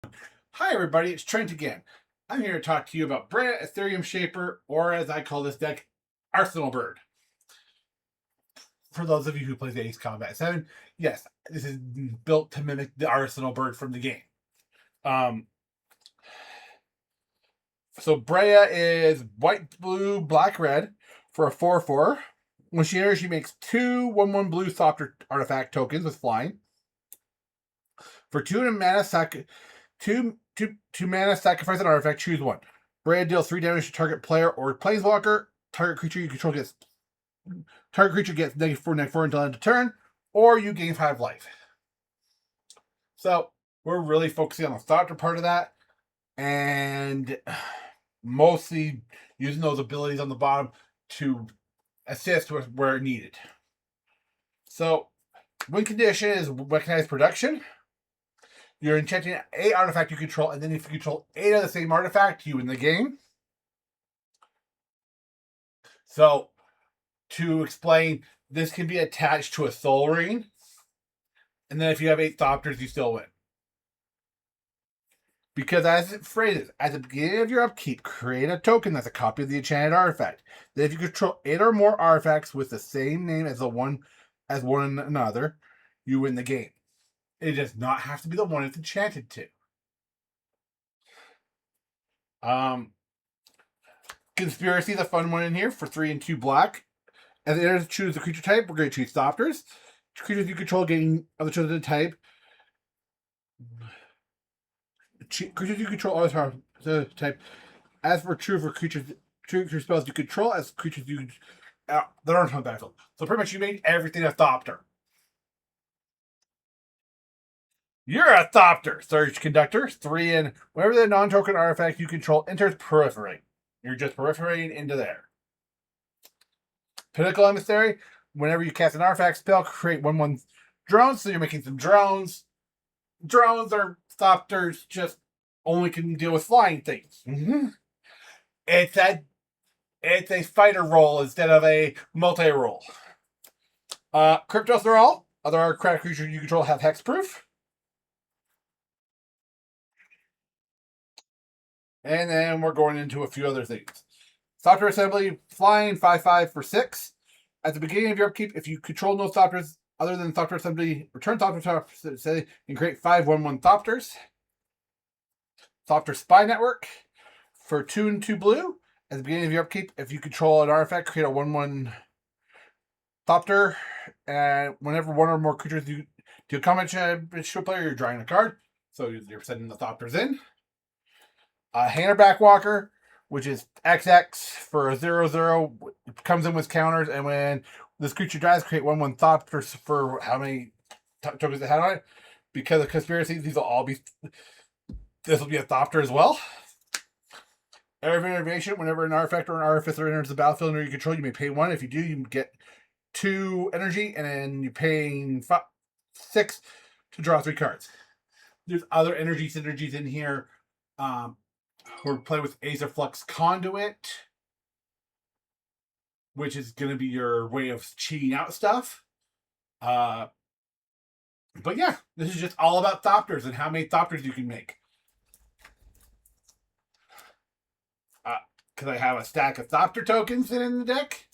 Hi everybody, it's Trent again. I'm here to talk to you about Breya Etherium Shaper, or as I call this deck, Arsenal Bird. For those of you who play the Ace Combat 7, yes, this is built to mimic the Arsenal Bird from the game. So Breya is white, blue, black, red for a 4/4. When she enters, she makes 2/1/1 blue Thopter artifact tokens with flying. For 2 and a mana, two mana, sacrifice an artifact, choose one. Breya deals 3 damage to target player or planeswalker. Target creature you control gets -4/-4 until end of turn, or you gain 5 life. So we're really focusing on the Thopter part of that, and mostly using those abilities on the bottom to assist with where needed. So win condition is recognized production. You're enchanting 8 artifact you control, and then if you control 8 of the same artifact, you win the game. So, to explain, this can be attached to a Soul Ring, and then if you have 8 Thopters, you still win. Because as it phrases, at the beginning of your upkeep, create a token that's a copy of the enchanted artifact. Then if you control 8 or more artifacts with the same name as one another, you win the game. It does not have to be the one it's enchanted to. Conspiracy, the fun one in here for 3 and 2 black. As it enters, choose the creature type. We're going to choose Thopters. Creatures you control gain other chosen type. Creatures you control other type. As for creature spells you control, as creatures you that aren't on battlefield. So pretty much you made everything a Thopter. You're a Thopter. Surge Conductor. 3 and whenever the non-token artifact you control enters periphery. You're just peripherying into there. Pinnacle Emissary. Whenever you cast an artifact spell, create 1/1 drones. So you're making some drones. Drones are Thopters, just only can deal with flying things. Mm-hmm. It's a fighter role instead of a multi-role. Crypto Thrall. Other artifact creatures you control have hexproof. And then we're going into a few other things. Thopter Assembly, flying 5/5 for 6. At the beginning of your upkeep, if you control no Thopters other than Thopter Assembly, return Thopter Assembly and create 5/1/1 Thopters. Thopter Spy Network for 2 and 2 blue. At the beginning of your upkeep, if you control an artifact, create a 1/1 Thopter. And whenever one or more creatures you deal combat damage to a player, you're drawing a card. So you're sending the Thopters in. Hanner Backwalker, which is XX for a 0/0. It comes in with counters, and when this creature dies, create 1/1 Thopters for how many tokens it had on it. Because of conspiracy, this will be a Thopter as well. Area of Innovation, whenever an artifact or an artificer enters the battlefield under your control, you may pay 1. If you do, you get 2 energy, and then you're paying 6 to draw 3 cards. There's other energy synergies in here. Or play with Aetherflux Conduit, which is going to be your way of cheating out stuff. But yeah, this is just all about Thopters and how many Thopters you can make. Because I have a stack of Thopter tokens in the deck.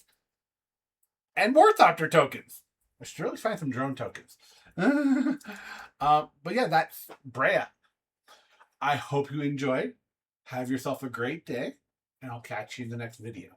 And more Thopter tokens. I should really find some drone tokens. But yeah, that's Breya. I hope you enjoyed. Have yourself a great day, and I'll catch you in the next video.